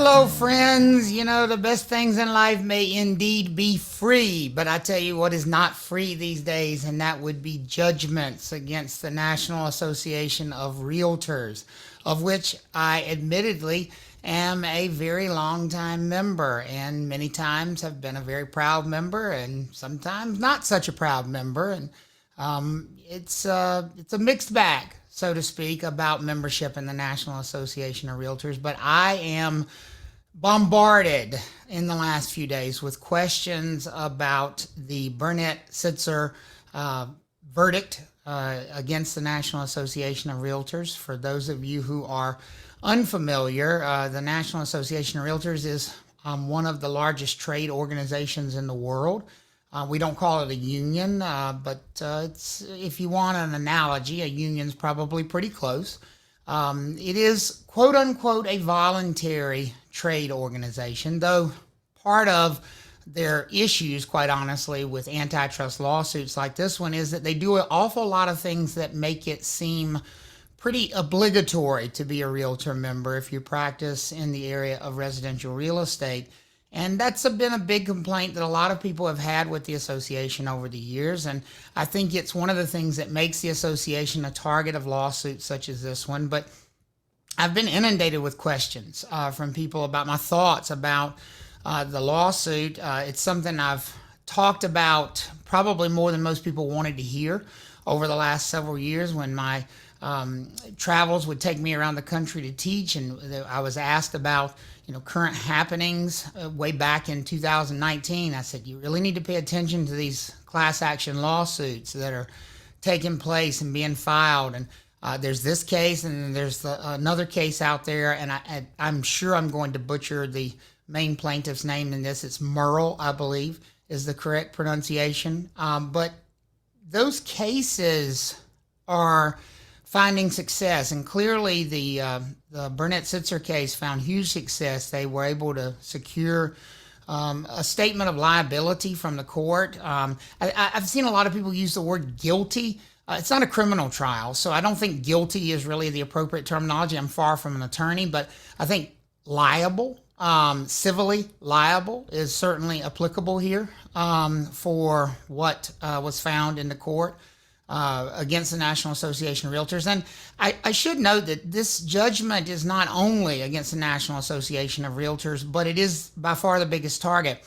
Hello, friends. You know, the best things in life may indeed be free, but I tell you what is not free these days, and that would be judgments against the National Association of REALTORS, of which I admittedly am a very long time member, and many times have been a very proud member, and sometimes not such a proud member. And it's a mixed bag, so to speak, about membership in the National Association of REALTORS. But I am bombarded in the last few days with questions about the Burnett Sitzer verdict against the National Association of REALTORS. For those of you who are unfamiliar, the National Association of REALTORS is one of the largest trade organizations in the world. We don't call it a union, but it's, if you want an analogy, a union's probably pretty close. It is, quote unquote, a voluntary trade organization, though part of their issues, quite honestly, with antitrust lawsuits like this one is that they do an awful lot of things that make it seem pretty obligatory to be a realtor member if you practice in the area of residential real estate. And that's been a big complaint that a lot of people have had with the association over the years. And I think it's one of the things that makes the association a target of lawsuits such as this one. But I've been inundated with questions from people about my thoughts about the lawsuit. It's something I've talked about probably more than most people wanted to hear over the last several years when my travels would take me around the country to teach, and I was asked about current happenings way back in 2019. I said, you really need to pay attention to these class action lawsuits that are taking place and being filed. And there's this case, and then there's another case out there, and I'm sure I'm going to butcher the main plaintiff's name in this. It's Merle, I believe, is the correct pronunciation. But those cases are finding success, and clearly the Burnett Sitzer case found huge success. They were able to secure a statement of liability from the court. I've seen a lot of people use the word guilty. It's not a criminal trial, so I don't think guilty is really the appropriate terminology. I'm far from an attorney, but I think liable, civilly liable, is certainly applicable here for what was found in the court against the National Association of REALTORS. And I should note that this judgment is not only against the National Association of REALTORS, but it is by far the biggest target.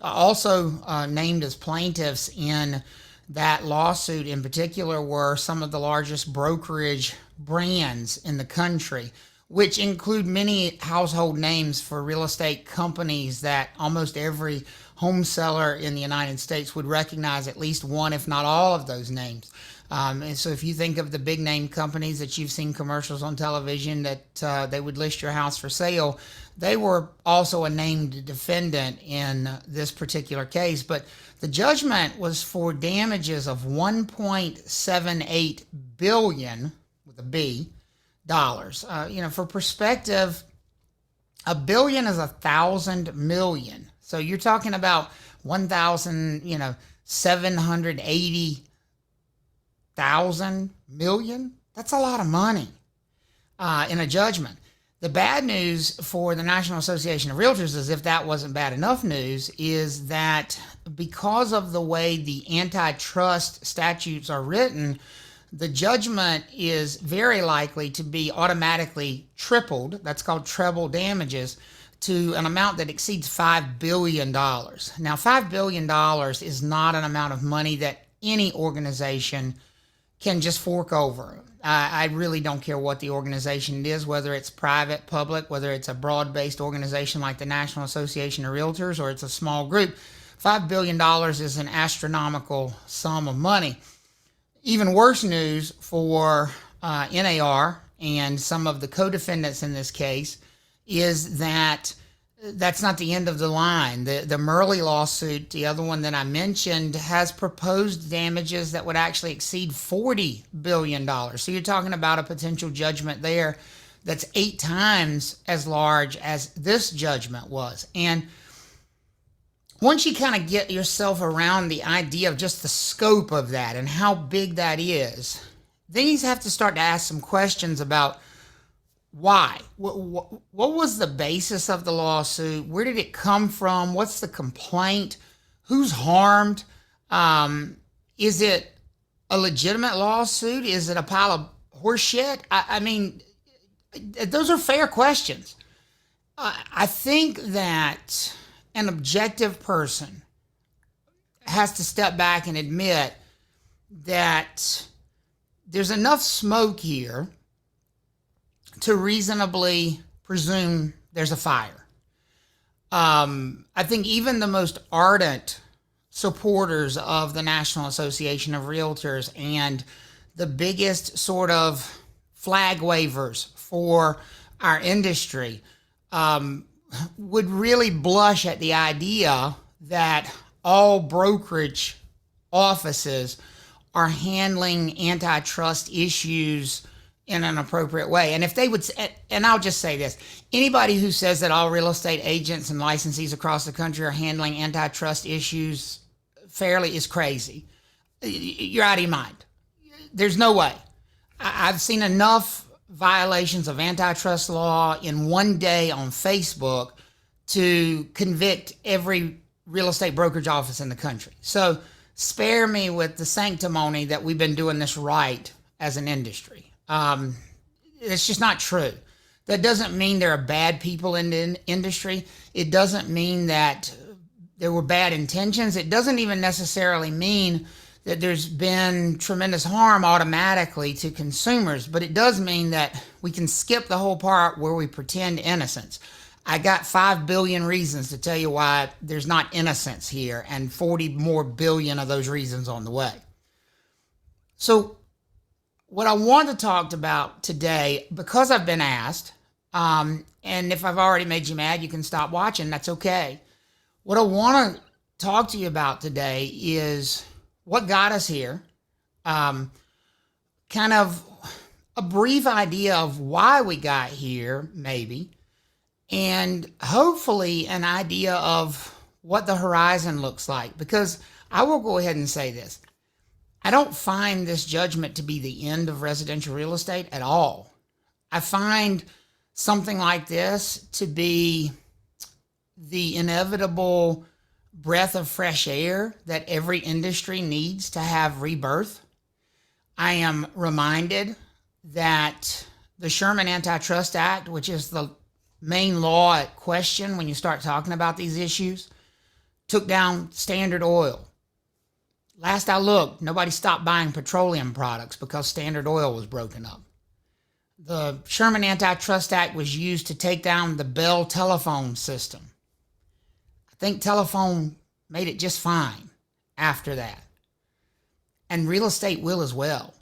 Also named as plaintiffs in that lawsuit in particular were some of the largest brokerage brands in the country, which include many household names for real estate companies that almost every home seller in the United States would recognize at least one, if not all, of those names. And so if you think of the big name companies that you've seen commercials on television that they would list your house for sale, they were also a named defendant in this particular case. But the judgment was for damages of $1.78 billion, with a B, dollars. For perspective, a billion is 1,000 million. So you're talking about 780,000 million. That's a lot of money in a judgment. The bad news for the National Association of REALTORS, as if that wasn't bad enough news, is that because of the way the antitrust statutes are written, the judgment is very likely to be automatically tripled. That's called treble damages, to an amount that exceeds $5 billion. Now, $5 billion is not an amount of money that any organization can just fork over. I really don't care what the organization is, whether it's private, public, whether it's a broad-based organization like the National Association of REALTORS or it's a small group. $5 billion is an astronomical sum of money. Even worse news for NAR and some of the codefendants in this case is that that's not the end of the line. The Merle lawsuit, the other one that I mentioned, has proposed damages that would actually exceed $40 billion. So you're talking about a potential judgment there that's 8 times as large as this judgment was. And once you kind of get yourself around the idea of just the scope of that and how big that is, then you have to start to ask some questions about Why? What was the basis of the lawsuit? Where did it come from? What's the complaint? Who's harmed? Is it a legitimate lawsuit? Is it a pile of horse shit? I mean, those are fair questions. I think that an objective person has to step back and admit that there's enough smoke here to reasonably presume there's a fire. I think even the most ardent supporters of the National Association of Realtors and the biggest sort of flag wavers for our industry would really blush at the idea that all brokerage offices are handling antitrust issues in an appropriate way. And if they would, and I'll just say this, anybody who says that all real estate agents and licensees across the country are handling antitrust issues fairly is crazy. You're out of your mind. There's no way. I've seen enough violations of antitrust law in one day on Facebook to convict every real estate brokerage office in the country. So spare me with the sanctimony that we've been doing this right as an industry. It's just not true. That doesn't mean there are bad people in the industry. It doesn't mean that there were bad intentions. It doesn't even necessarily mean that there's been tremendous harm automatically to consumers, but it does mean that we can skip the whole part where we pretend innocence. I got 5 billion reasons to tell you why there's not innocence here, and 40 more billion of those reasons on the way. So what I want to talk about today, because I've been asked, and if I've already made you mad, you can stop watching, that's okay. What I want to talk to you about today is what got us here, kind of a brief idea of why we got here, maybe, and hopefully an idea of what the horizon looks like. Because I will go ahead and say this. I don't find this judgment to be the end of residential real estate at all. I find something like this to be the inevitable breath of fresh air that every industry needs to have rebirth. I am reminded that the Sherman Antitrust Act, which is the main law at question when you start talking about these issues, took down Standard Oil. Last I looked, nobody stopped buying petroleum products because Standard Oil was broken up. The Sherman Antitrust Act was used to take down the Bell telephone system. I think telephone made it just fine after that. And real estate will as well.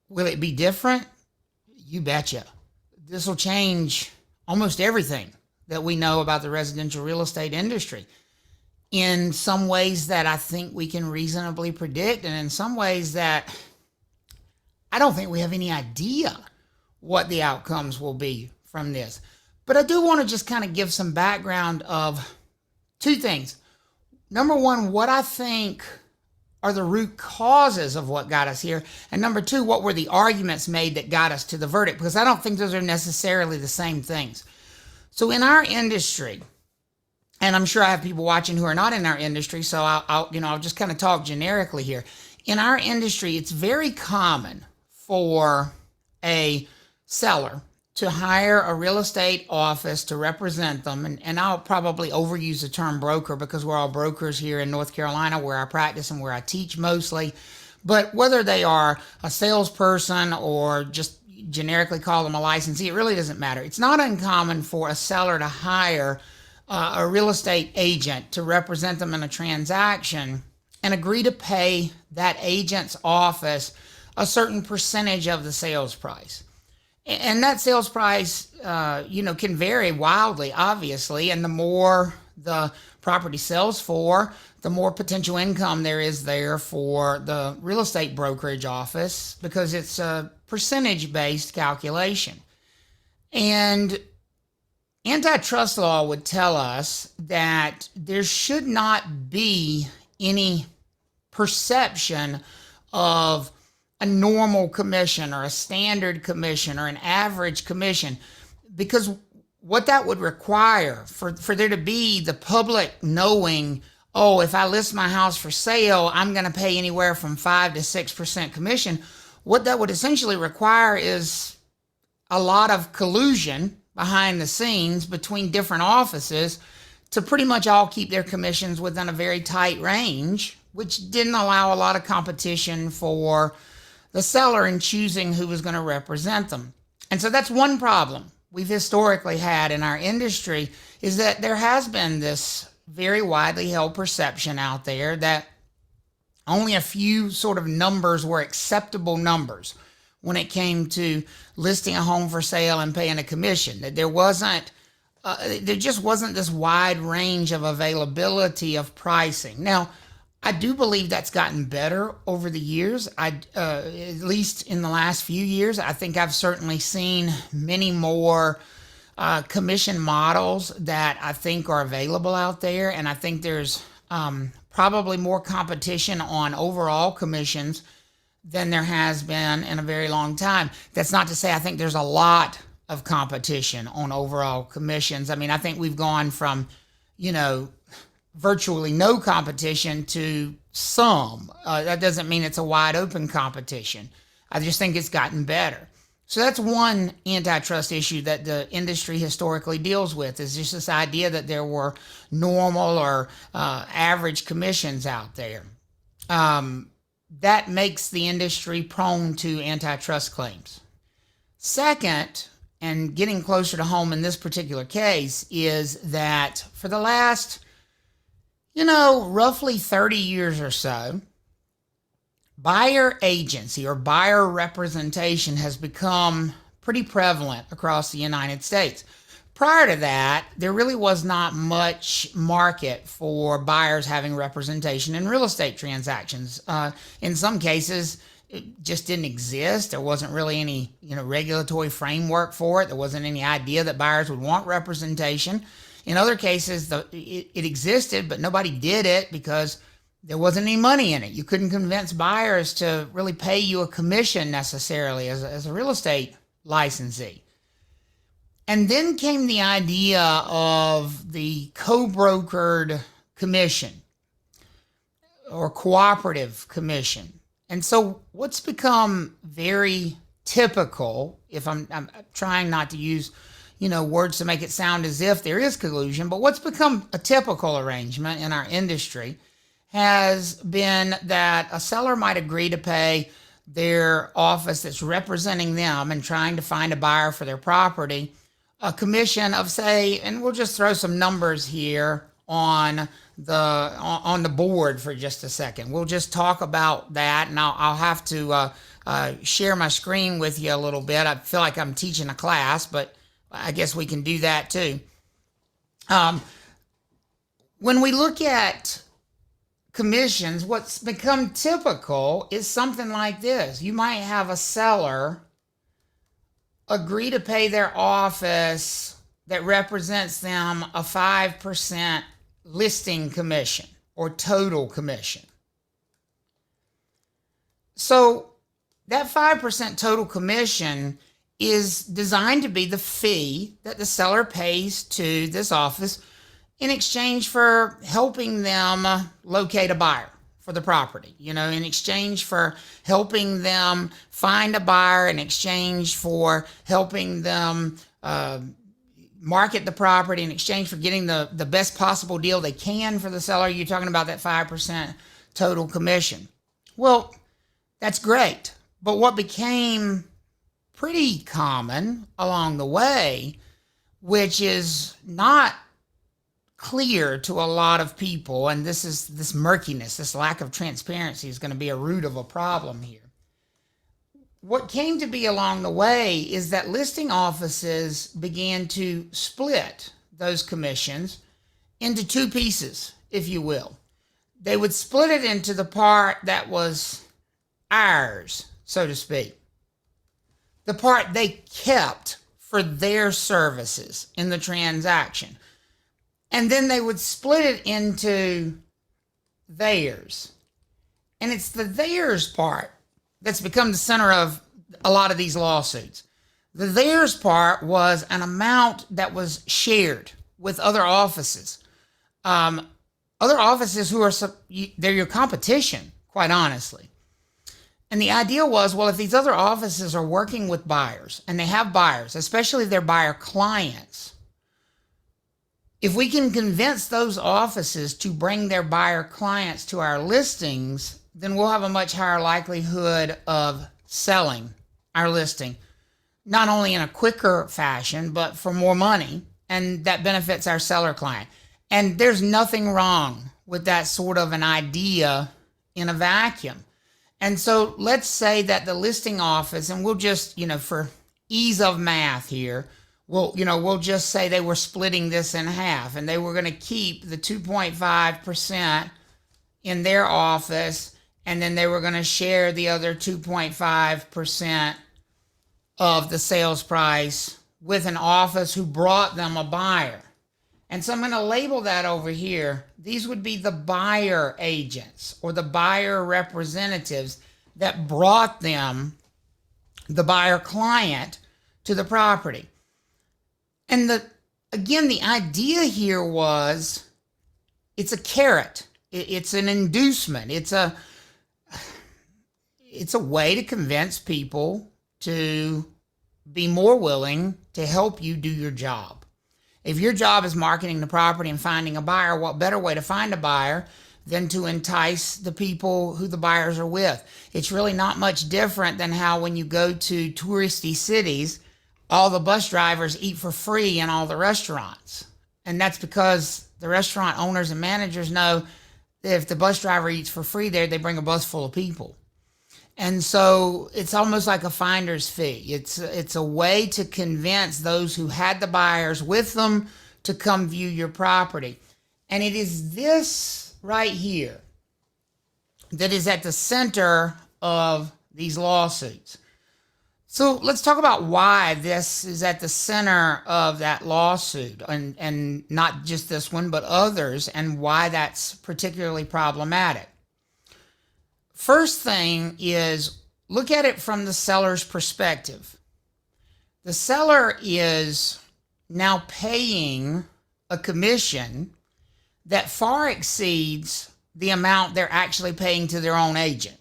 Will it be different? You betcha. This will change almost everything that we know about the residential real estate industry in some ways that I think we can reasonably predict, and in some ways that I don't think we have any idea what the outcomes will be from this. But I do want to just kind of give some background of two things. Number one, what I think are the root causes of what got us here. And number two, what were the arguments made that got us to the verdict? Because I don't think those are necessarily the same things. So in our industry, and I'm sure I have people watching who are not in our industry, so I'll just kind of talk generically here. In our industry, it's very common for a seller to hire a real estate office to represent them. And I'll probably overuse the term broker because we're all brokers here in North Carolina where I practice and where I teach mostly. But whether they are a salesperson or just generically call them a licensee, it really doesn't matter. It's not uncommon for a seller to hire a real estate agent to represent them in a transaction and agree to pay that agent's office a certain percentage of the sales price. And that sales price, can vary wildly, obviously. And the more the property sells for, the more potential income there is there for the real estate brokerage office because it's a percentage-based calculation. And antitrust law would tell us that there should not be any perception of a normal commission or a standard commission or an average commission, because what that would require for there to be the public knowing, oh, if I list my house for sale, I'm going to pay anywhere from 5 to 6% commission. What that would essentially require is a lot of collusion behind the scenes between different offices to pretty much all keep their commissions within a very tight range, which didn't allow a lot of competition for the seller in choosing who was going to represent them. And so that's one problem we've historically had in our industry, is that there has been this very widely held perception out there that only a few sort of numbers were acceptable numbers when it came to listing a home for sale and paying a commission. That there just wasn't this wide range of availability of pricing. Now, I do believe that's gotten better over the years. At least in the last few years, I think I've certainly seen many more commission models that I think are available out there. And I think there's probably more competition on overall commissions than there has been in a very long time. That's not to say I think there's a lot of competition on overall commissions. I mean, I think we've gone from, virtually no competition to some. That doesn't mean it's a wide open competition. I just think it's gotten better. So that's one antitrust issue that the industry historically deals with, is just this idea that there were normal or average commissions out there. That makes the industry prone to antitrust claims. Second, and getting closer to home in this particular case, is that for the last roughly 30 years or so, buyer agency or buyer representation has become pretty prevalent across the United States. Prior to that, there really was not much market for buyers having representation in real estate transactions. In some cases, it just didn't exist. There wasn't really any, regulatory framework for it. There wasn't any idea that buyers would want representation. In other cases, it existed, but nobody did it because there wasn't any money in it. You couldn't convince buyers to really pay you a commission necessarily as a real estate licensee. And then came the idea of the co-brokered commission or cooperative commission. And so what's become very typical, if I'm trying not to use words to make it sound as if there is collusion, but what's become a typical arrangement in our industry has been that a seller might agree to pay their office that's representing them and trying to find a buyer for their property a commission of, say, and we'll just throw some numbers here on the board for just a second. We'll just talk about that, and I'll have to share my screen with you a little bit. I feel like I'm teaching a class, but I guess we can do that too. When we look at commissions, what's become typical is something like this. You might have a seller agree to pay their office that represents them a 5% listing commission or total commission. So that 5% total commission is designed to be the fee that the seller pays to this office in exchange for helping them locate a buyer for the property, in exchange for helping them find a buyer, in exchange for helping them market the property, in exchange for getting the best possible deal they can for the seller. You're talking about that 5% total commission. Well, that's great. But what became pretty common along the way, which is not clear to a lot of people, and this murkiness, this lack of transparency is going to be a root of a problem here. What came to be along the way is that listing offices began to split those commissions into two pieces, if you will. They would split it into the part that was ours, so to speak, the part they kept for their services in the transaction. And then they would split it into theirs. And it's the theirs part that's become the center of a lot of these lawsuits. The theirs part was an amount that was shared with other offices. Other offices who are, they're your competition, quite honestly. And the idea was, well, if these other offices are working with buyers and they have buyers, especially their buyer clients, if we can convince those offices to bring their buyer clients to our listings, then we'll have a much higher likelihood of selling our listing, not only in a quicker fashion, but for more money. And that benefits our seller client. And there's nothing wrong with that sort of an idea in a vacuum. And so let's say that the listing office, and we'll just, for ease of math here, we'll just say they were splitting this in half and they were going to keep the 2.5% in their office, and then they were going to share the other 2.5% of the sales price with an office who brought them a buyer. And so I'm going to label that over here. These would be the buyer agents or the buyer representatives that brought them, the buyer client, to the property. And the idea here was, it's a carrot. It's an inducement. It's a way to convince people to be more willing to help you do your job. If your job is marketing the property and finding a buyer, what better way to find a buyer than to entice the people who the buyers are with? It's really not much different than how when you go to touristy cities, all the bus drivers eat for free in all the restaurants. And that's because the restaurant owners and managers know that if the bus driver eats for free there, they bring a bus full of people. And so it's almost like a finder's fee. It's a way to convince those who had the buyers with them to come view your property. And it is this right here that is at the center of these lawsuits. So let's talk about why this is at the center of that lawsuit, and not just this one, but others, and why that's particularly problematic. First thing is, look at it from the seller's perspective. The seller is now paying a commission that far exceeds the amount they're actually paying to their own agent.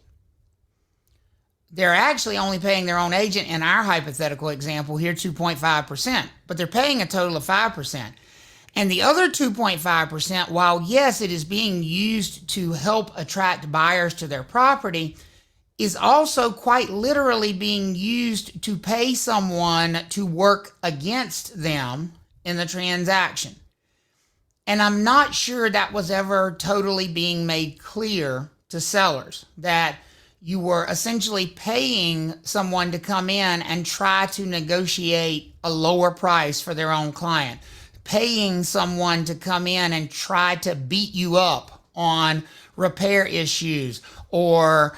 They're actually only paying their own agent, in our hypothetical example here, 2.5%, but they're paying a total of 5%. And the other 2.5%, while yes, it is being used to help attract buyers to their property, is also quite literally being used to pay someone to work against them in the transaction. And I'm not sure that was ever totally being made clear to sellers, that you were essentially paying someone to come in and try to negotiate a lower price for their own client, paying someone to come in and try to beat you up on repair issues or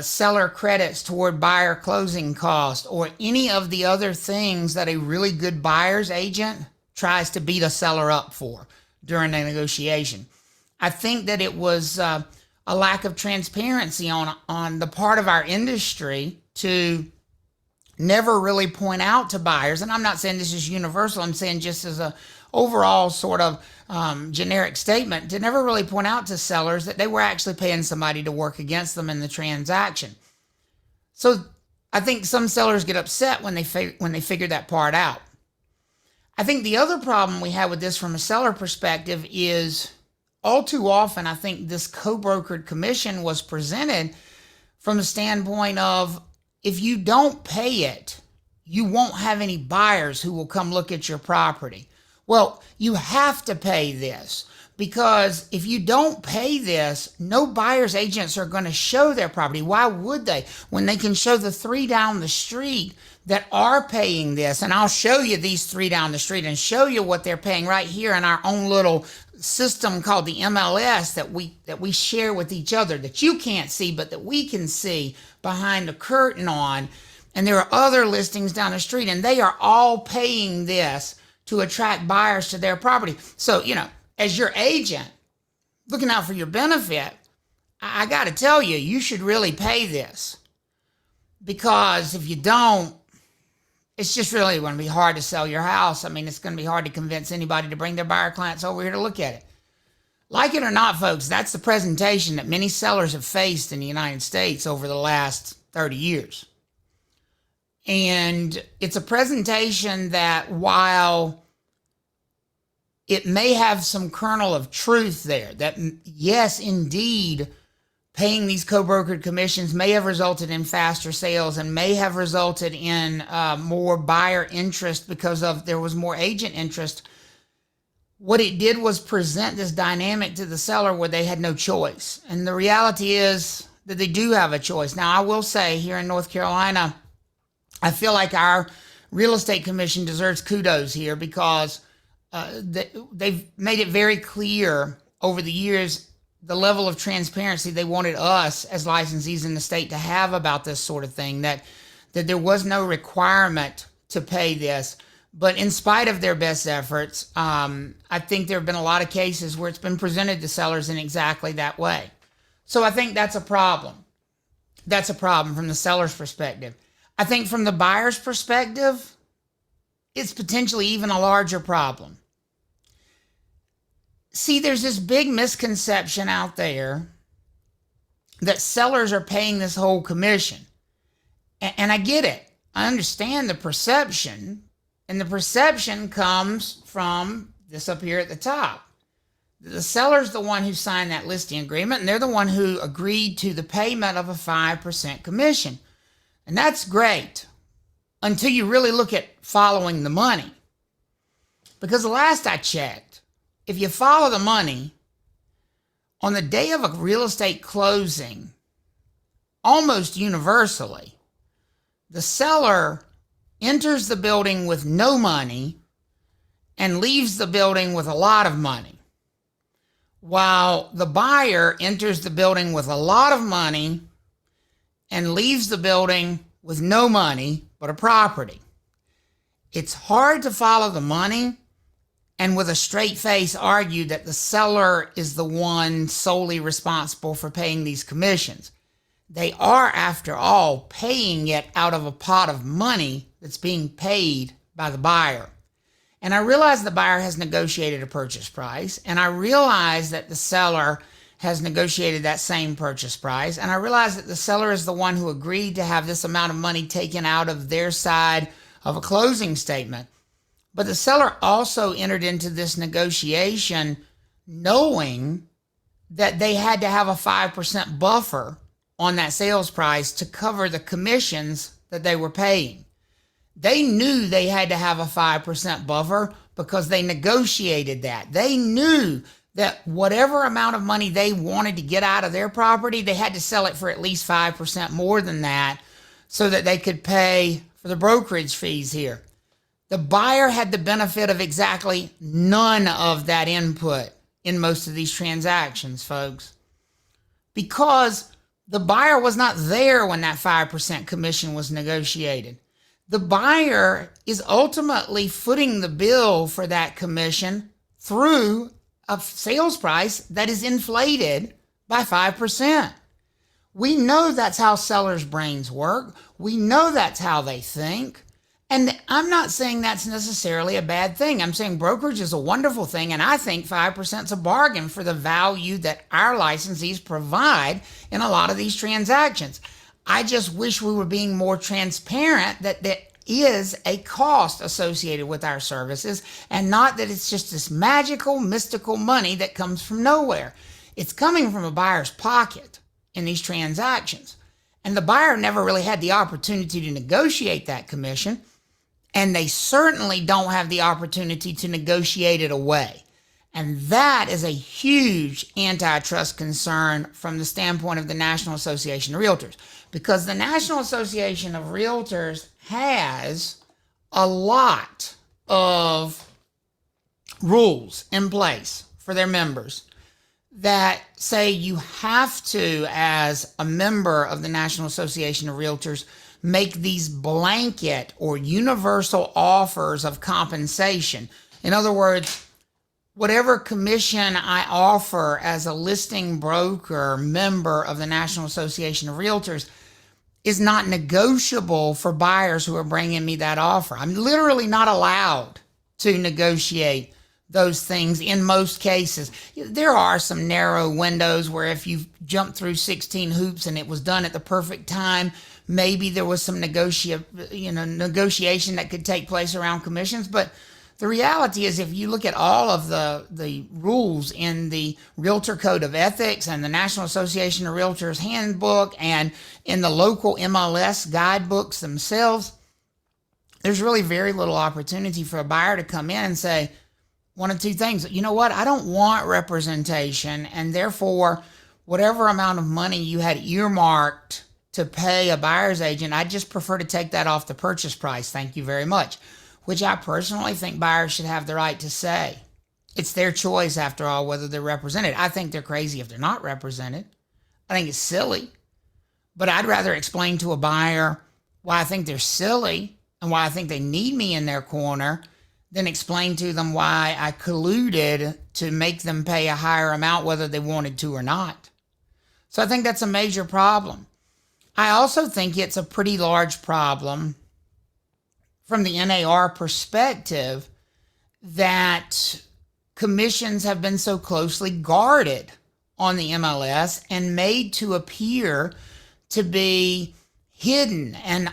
seller credits toward buyer closing costs, or any of the other things that a really good buyer's agent tries to beat a seller up for during a negotiation. I think that it was a lack of transparency on the part of our industry to never really point out to buyers, and I'm not saying this is universal, I'm saying just as a overall sort of generic statement, to never really point out to sellers that they were actually paying somebody to work against them in the transaction. So I think some sellers get upset when they figure that part out. I think the other problem we have with this from a seller perspective is, all too often, I think this co-brokered commission was presented from the standpoint of, if you don't pay it, you won't have any buyers who will come look at your property. Well, you have to pay this, because if you don't pay this, no buyer's agents are going to show their property. Why would they, when they can show the 3 down the street that are paying this? And I'll show you these 3 down the street and show you what they're paying right here in our own little system called the MLS that we share with each other, that you can't see, but that we can see behind the curtain on. And there are other listings down the street, and they are all paying this to attract buyers to their property. So, as your agent, looking out for your benefit, I got to tell you, you should really pay this. Because if you don't, it's just really going to be hard to sell your house. I mean, it's going to be hard to convince anybody to bring their buyer clients over here to look at it. Like it or not, folks, that's the presentation that many sellers have faced in the United States over the last 30 years. And it's a presentation that, while it may have some kernel of truth there, that yes, indeed, paying these co-brokered commissions may have resulted in faster sales and may have resulted in more buyer interest because there was more agent interest. What it did was present this dynamic to the seller where they had no choice. And the reality is that they do have a choice. Now, I will say here in North Carolina, I feel like our real estate commission deserves kudos here because they've made it very clear over the years the level of transparency they wanted us as licensees in the state to have about this sort of thing, that there was no requirement to pay this. But in spite of their best efforts, I think there have been a lot of cases where it's been presented to sellers in exactly that way. So I think that's a problem. That's a problem from the seller's perspective. I think from the buyer's perspective, it's potentially even a larger problem. See, there's this big misconception out there that sellers are paying this whole commission. And I get it. I understand the perception. And the perception comes from this up here at the top. The seller's the one who signed that listing agreement, and they're the one who agreed to the payment of a 5% commission. And that's great until you really look at following the money. Because the last I checked, if you follow the money, on the day of a real estate closing, almost universally, the seller enters the building with no money and leaves the building with a lot of money, while the buyer enters the building with a lot of money and leaves the building with no money but a property. It's hard to follow the money and with a straight face argue that the seller is the one solely responsible for paying these commissions. They are, after all, paying it out of a pot of money that's being paid by the buyer. And I realize the buyer has negotiated a purchase price, and I realize that the seller has negotiated that same purchase price, and I realize that the seller is the one who agreed to have this amount of money taken out of their side of a closing statement. But the seller also entered into this negotiation knowing that they had to have a 5% buffer on that sales price to cover the commissions that they were paying. They knew they had to have a 5% buffer because they negotiated that. They knew that whatever amount of money they wanted to get out of their property, they had to sell it for at least 5% more than that so that they could pay for the brokerage fees here. The buyer had the benefit of exactly none of that input in most of these transactions, folks, because the buyer was not there when that 5% commission was negotiated. The buyer is ultimately footing the bill for that commission through a sales price that is inflated by 5%. We know that's how sellers' brains work. We know that's how they think. And I'm not saying that's necessarily a bad thing. I'm saying brokerage is a wonderful thing, and I think 5% is a bargain for the value that our licensees provide in a lot of these transactions. I just wish we were being more transparent that there is a cost associated with our services, and not that it's just this magical, mystical money that comes from nowhere. It's coming from a buyer's pocket in these transactions. And the buyer never really had the opportunity to negotiate that commission. And they certainly don't have the opportunity to negotiate it away. And that is a huge antitrust concern from the standpoint of the National Association of REALTORS, because the National Association of REALTORS has a lot of rules in place for their members that say you have to, as a member of the National Association of REALTORS, make these blanket or universal offers of compensation. In other words, whatever commission I offer as a listing broker member of the National Association of REALTORS, is not negotiable for buyers who are bringing me that offer. I'm literally not allowed to negotiate those things in most cases. There are some narrow windows where if you jump through 16 hoops and it was done at the perfect time, maybe there was some negotiation that could take place around commissions. But the reality is, if you look at all of the rules in the Realtor Code of Ethics and the National Association of Realtors Handbook and in the local MLS guidebooks themselves, there's really very little opportunity for a buyer to come in and say one of two things. You know what? I don't want representation, and therefore, whatever amount of money you had earmarked to pay a buyer's agent, I just prefer to take that off the purchase price. Thank you very much. Which I personally think buyers should have the right to say. It's their choice, after all, whether they're represented. I think they're crazy if they're not represented. I think it's silly. But I'd rather explain to a buyer why I think they're silly and why I think they need me in their corner than explain to them why I colluded to make them pay a higher amount whether they wanted to or not. So I think that's a major problem. I also think it's a pretty large problem from the NAR perspective that commissions have been so closely guarded on the MLS and made to appear to be hidden and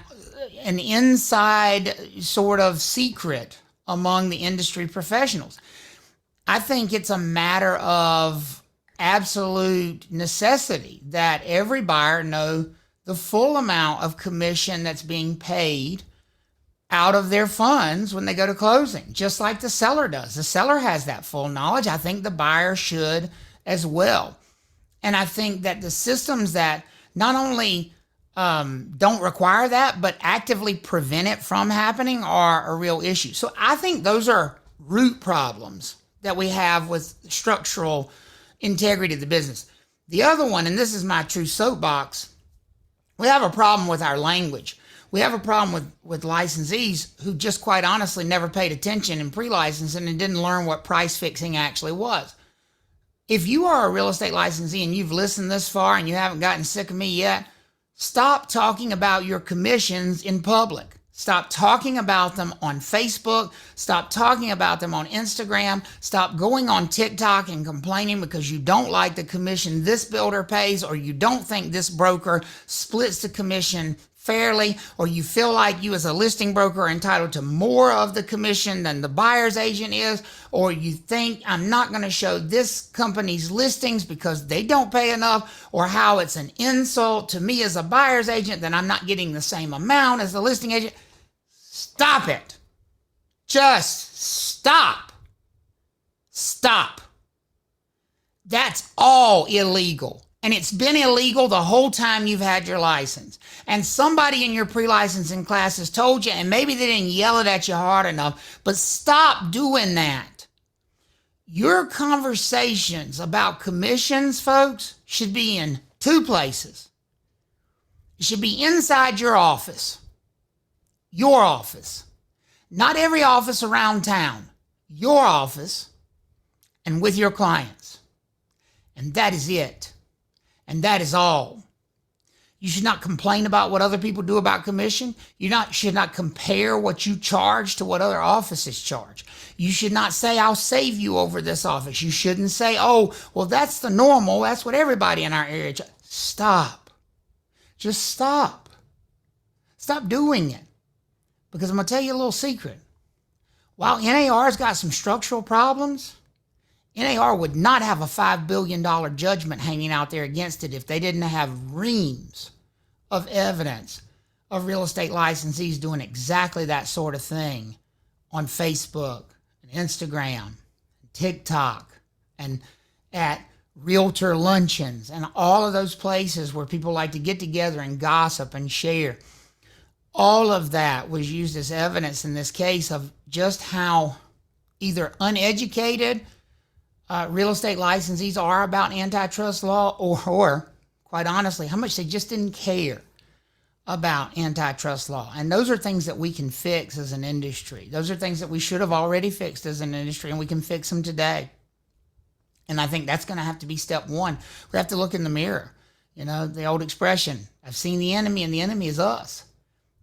an inside sort of secret among the industry professionals. I think it's a matter of absolute necessity that every buyer know the full amount of commission that's being paid out of their funds when they go to closing, just like the seller does. The seller has that full knowledge. I think the buyer should as well. And I think that the systems that not only don't require that, but actively prevent it from happening are a real issue. So I think those are root problems that we have with structural integrity of the business. The other one, and this is my true soapbox, we have a problem with our language. We have a problem with licensees who just quite honestly never paid attention in pre-licensing and didn't learn what price fixing actually was. If you are a real estate licensee and you've listened this far and you haven't gotten sick of me yet, stop talking about your commissions in public. Stop talking about them on Facebook. Stop talking about them on Instagram. Stop going on TikTok and complaining because you don't like the commission this builder pays, or you don't think this broker splits the commission fairly, or you feel like you as a listing broker are entitled to more of the commission than the buyer's agent is, or you think I'm not going to show this company's listings because they don't pay enough, or how it's an insult to me as a buyer's agent that I'm not getting the same amount as the listing agent. Stop it. Just stop. Stop. That's all illegal. And it's been illegal the whole time you've had your license. And somebody in your pre-licensing class has told you, and maybe they didn't yell it at you hard enough, but stop doing that. Your conversations about commissions, folks, should be in two places. It should be inside your office. Your office. Not every office around town. Your office, and with your clients. And that is it. And that is all. You should not complain about what other people do about commission. You should not compare what you charge to what other offices charge. You should not say, I'll save you over this office. You shouldn't say, oh, well, that's the normal. That's what everybody in our area charges. Stop. Just stop. Stop doing it. Because I'm going to tell you a little secret. While NAR's got some structural problems, NAR would not have a $5 billion judgment hanging out there against it if they didn't have reams of evidence of real estate licensees doing exactly that sort of thing on Facebook and Instagram, and TikTok, and at realtor luncheons, and all of those places where people like to get together and gossip and share. All of that was used as evidence in this case of just how either uneducated real estate licensees are about antitrust law, or quite honestly, how much they just didn't care about antitrust law. And those are things that we can fix as an industry. Those are things that we should have already fixed as an industry, and we can fix them today. And I think that's going to have to be step one. We have to look in the mirror. You know, the old expression, I've seen the enemy and the enemy is us.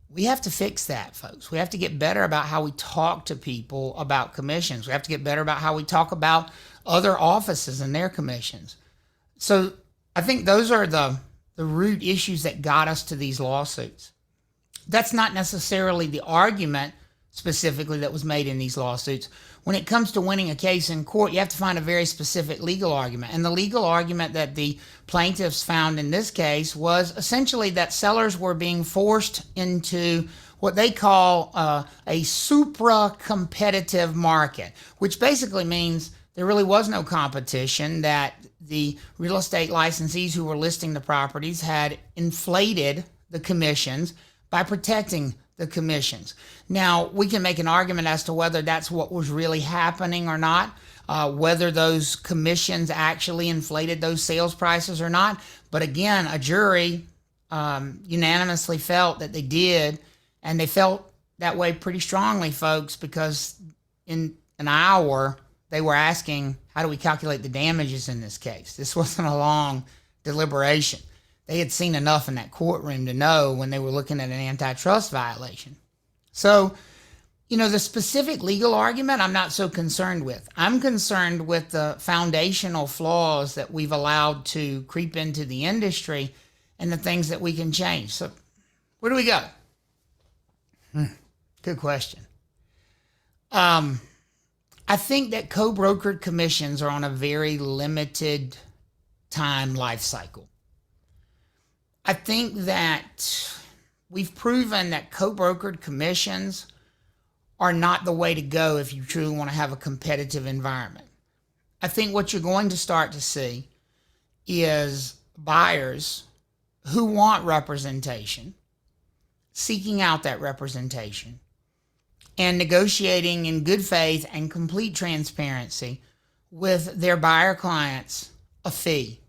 We have to fix that, folks. We have to get better about how we talk to people about commissions. We have to get better about how we talk about other offices and their commissions. So I think those are the root issues that got us to these lawsuits. That's not necessarily the argument specifically that was made in these lawsuits. When it comes to winning a case in court, you have to find a very specific legal argument. And the legal argument that the plaintiffs found in this case was essentially that sellers were being forced into what they call a supra-competitive market, which basically means there really was no competition, that the real estate licensees who were listing the properties had inflated the commissions by protecting the commissions. Now, we can make an argument as to whether that's what was really happening or not, whether those commissions actually inflated those sales prices or not. But again, a jury unanimously felt that they did, and they felt that way pretty strongly, folks, because in an hour, they were asking, how do we calculate the damages in this case? This wasn't a long deliberation. They had seen enough in that courtroom to know when they were looking at an antitrust violation. So, you know, the specific legal argument I'm not so concerned with. I'm concerned with the foundational flaws that we've allowed to creep into the industry and the things that we can change. So where do we go? Good question. I think that co-brokered commissions are on a very limited time life cycle. I think that we've proven that co-brokered commissions are not the way to go if you truly want to have a competitive environment. I think what you're going to start to see is buyers who want representation, seeking out that representation, and negotiating in good faith and complete transparency with their buyer clients a fee,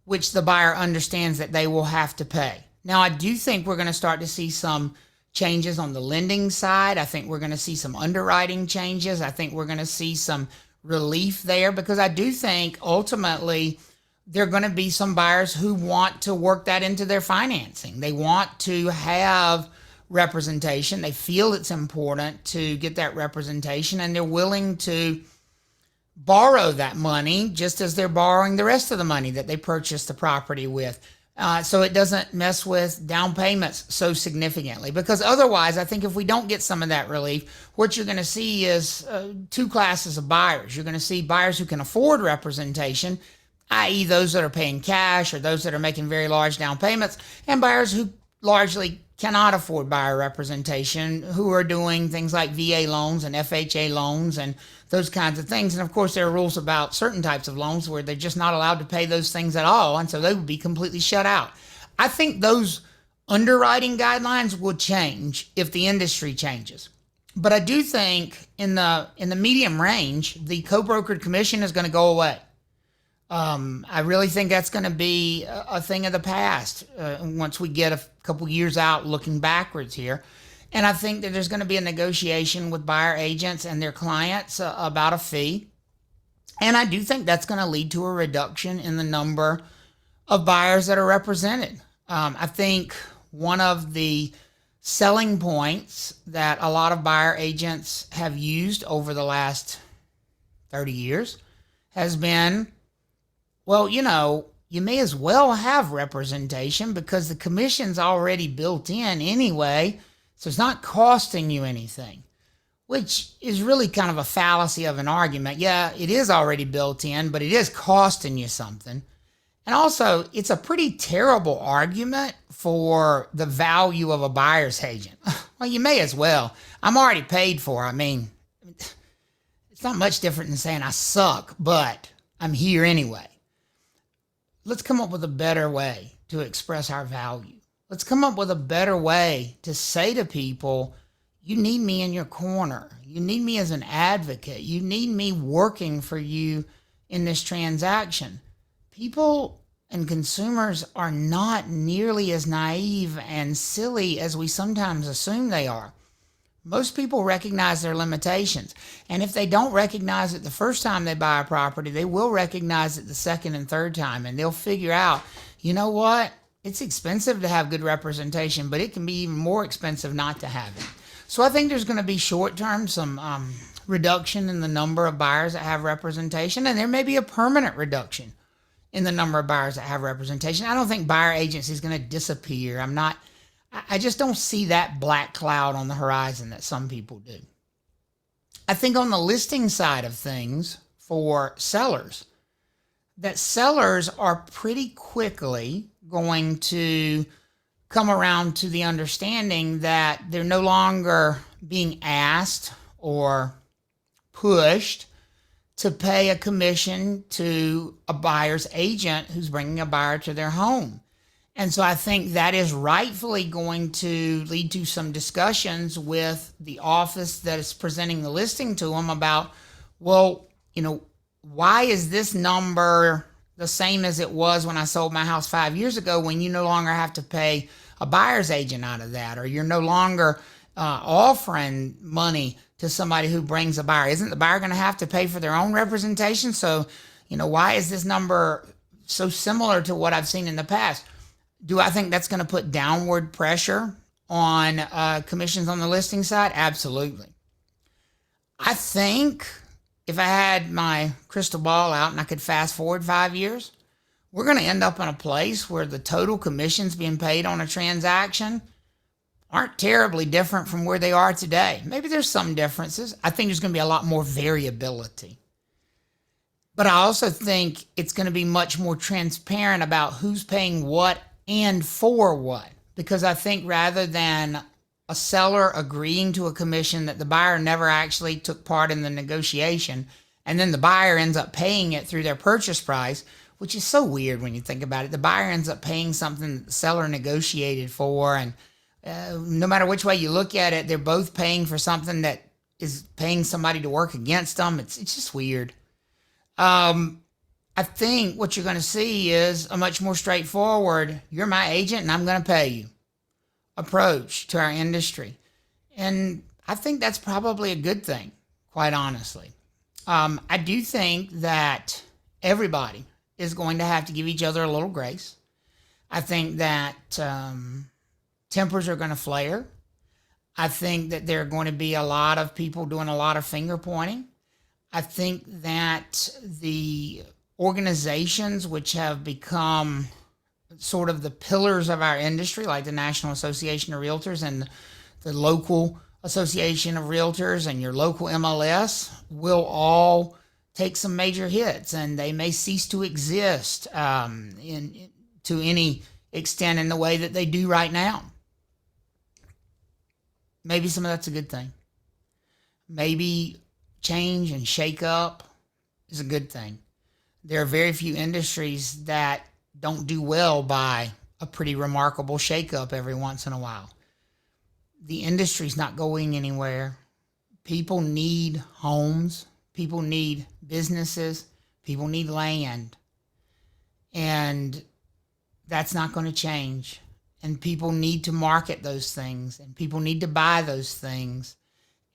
which the buyer understands that they will have to pay. Now, I do think we're going to start to see some changes on the lending side. I think we're going to see some underwriting changes. I think we're going to see some relief there, because I do think ultimately there are going to be some buyers who want to work that into their financing. They want to have representation. They feel it's important to get that representation, and they're willing to borrow that money just as they're borrowing the rest of the money that they purchased the property with. So it doesn't mess with down payments so significantly, because otherwise, I think if we don't get some of that relief, what you're going to see is two classes of buyers. You're going to see buyers who can afford representation, i.e. those that are paying cash or those that are making very large down payments, and buyers who largely cannot afford buyer representation, who are doing things like VA loans and FHA loans and those kinds of things. And of course, there are rules about certain types of loans where they're just not allowed to pay those things at all, and so they would be completely shut out. I think those underwriting guidelines will change if the industry changes. But I do think in the medium range, the co-brokered commission is going to go away. I really think that's going to be a thing of the past once we get a couple years out looking backwards here. And I think that there's going to be a negotiation with buyer agents and their clients about a fee. And I do think that's going to lead to a reduction in the number of buyers that are represented. I think one of the selling points that a lot of buyer agents have used over the last 30 years has been, well, you know, you may as well have representation because the commission's already built in anyway, so it's not costing you anything, which is really kind of a fallacy of an argument. Yeah, it is already built in, but it is costing you something. And also, it's a pretty terrible argument for the value of a buyer's agent. Well, you may as well. I'm already paid for. I mean, it's not much different than saying I suck, but I'm here anyway. Let's come up with a better way to express our value. Let's come up with a better way to say to people, you need me in your corner. You need me as an advocate. You need me working for you in this transaction. People and consumers are not nearly as naive and silly as we sometimes assume they are. Most people recognize their limitations. And if they don't recognize it the first time they buy a property, they will recognize it the second and third time. And they'll figure out, you know what? It's expensive to have good representation, but it can be even more expensive not to have it. So I think there's going to be short term some reduction in the number of buyers that have representation, and there may be a permanent reduction in the number of buyers that have representation. I don't think buyer agency is going to disappear. I just don't see that black cloud on the horizon that some people do. I think on the listing side of things for sellers, that sellers are pretty quickly going to come around to the understanding that they're no longer being asked or pushed to pay a commission to a buyer's agent who's bringing a buyer to their home. And so I think that is rightfully going to lead to some discussions with the office that is presenting the listing to them about, well, why is this number the same as it was when I sold my house 5 years ago, when you no longer have to pay a buyer's agent out of that, or you're no longer offering money to somebody who brings a buyer? Isn't the buyer going to have to pay for their own representation? So, why is this number so similar to what I've seen in the past? Do I think that's going to put downward pressure on commissions on the listing side? Absolutely. I think if I had my crystal ball out and I could fast forward 5 years, we're going to end up in a place where the total commissions being paid on a transaction aren't terribly different from where they are today. Maybe there's some differences. I think there's going to be a lot more variability. But I also think it's going to be much more transparent about who's paying what and for what. Because I think rather than a seller agreeing to a commission that the buyer never actually took part in the negotiation, and then the buyer ends up paying it through their purchase price, which is so weird when you think about it. The buyer ends up paying something that the seller negotiated for, and no matter which way you look at it, they're both paying for something that is paying somebody to work against them. It's just weird. I think what you're going to see is a much more straightforward, you're my agent and I'm going to pay you approach to our industry. And I think that's probably a good thing, quite honestly. I do think that everybody is going to have to give each other a little grace. I think that tempers are going to flare. I think that there are going to be a lot of people doing a lot of finger pointing. I think that the organizations which have become sort of the pillars of our industry, like the National Association of REALTORS and the local Association of REALTORS and your local MLS, will all take some major hits, and they may cease to exist to any extent in the way that they do right now. Maybe some of that's a good thing. Maybe change and shake up is a good thing. There are very few industries that don't do well by a pretty remarkable shakeup every once in a while. The industry's not going anywhere. People need homes. People need businesses. People need land. And that's not going to change. And people need to market those things. And people need to buy those things.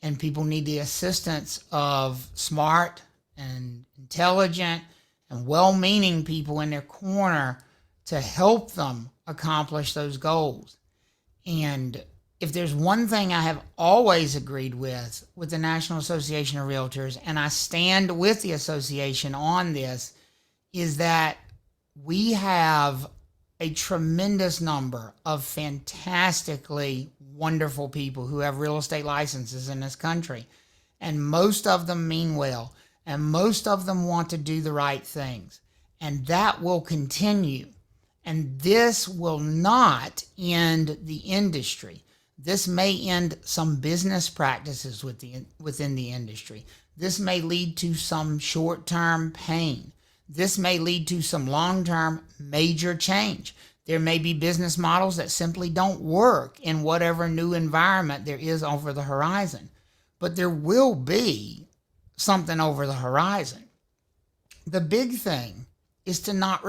And people need the assistance of smart and intelligent and well-meaning people in their corner to help them accomplish those goals. And if there's one thing I have always agreed with the National Association of REALTORS, and I stand with the association on this, is that we have a tremendous number of fantastically wonderful people who have real estate licenses in this country. And most of them mean well. And most of them want to do the right things. And that will continue. And this will not end the industry. This may end some business practices within the industry. This may lead to some short-term pain. This may lead to some long-term major change. There may be business models that simply don't work in whatever new environment there is over the horizon. But there will be something over the horizon. The big thing is to not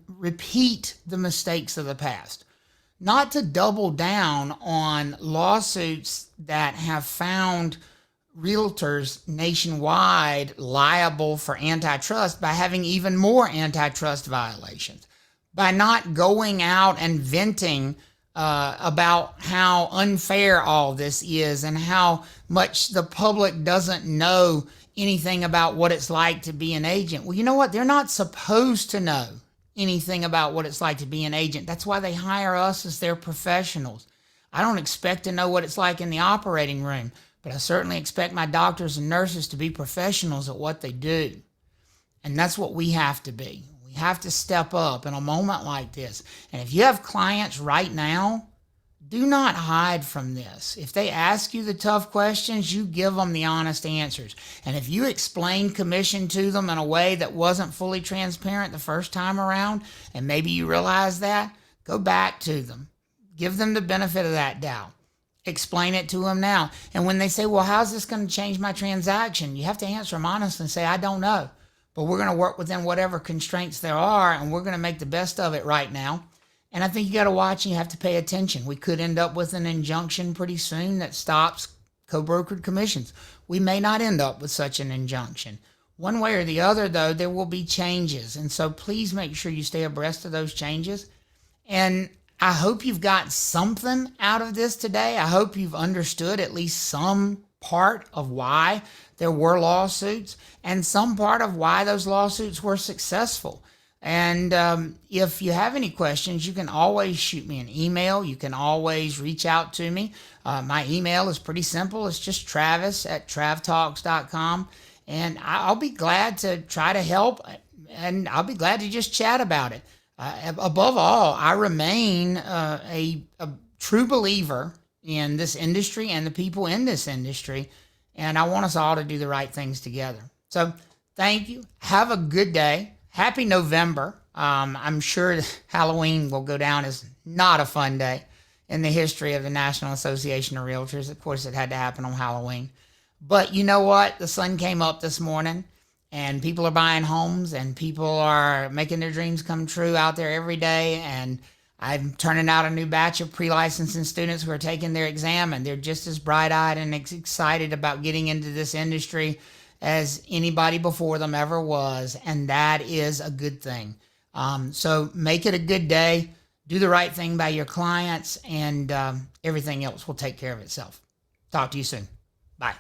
repeat the mistakes of the past, not to double down on lawsuits that have found realtors nationwide liable for antitrust by having even more antitrust violations, by not going out and venting about how unfair all this is and how much the public doesn't know anything about what it's like to be an agent. Well, you know what? They're not supposed to know anything about what it's like to be an agent. That's why they hire us as their professionals. I don't expect to know what it's like in the operating room, but I certainly expect my doctors and nurses to be professionals at what they do. And that's what we have to be. We have to step up in a moment like this. And if you have clients right now, do not hide from this. If they ask you the tough questions, you give them the honest answers. And if you explain commission to them in a way that wasn't fully transparent the first time around, and maybe you realize that, go back to them. Give them the benefit of that doubt. Explain it to them now. And when they say, well, how's this going to change my transaction? You have to answer them honestly and say, I don't know. But we're going to work within whatever constraints there are, and we're going to make the best of it right now. And I think you got to watch and you have to pay attention. We could end up with an injunction pretty soon that stops co-brokered commissions. We may not end up with such an injunction. One way or the other, though, there will be changes. And so please make sure you stay abreast of those changes. And I hope you've got something out of this today. I hope you've understood at least some part of why there were lawsuits and some part of why those lawsuits were successful. And if you have any questions, you can always shoot me an email. You can always reach out to me. My email is pretty simple. It's just travis@travtalks.com. And I'll be glad to try to help, and I'll be glad to just chat about it. Above all, I remain a true believer in this industry and the people in this industry. And I want us all to do the right things together. So thank you. Have a good day. Happy November. I'm sure Halloween will go down as not a fun day in the history of the National Association of REALTORS. Of course, it had to happen on Halloween. But you know what? The sun came up this morning, and people are buying homes, and people are making their dreams come true out there every day. And I'm turning out a new batch of pre-licensing students who are taking their exam, and they're just as bright-eyed and excited about getting into this industry as anybody before them ever was, and that is a good thing. So make it a good day, do the right thing by your clients, and everything else will take care of itself. Talk to you soon. Bye.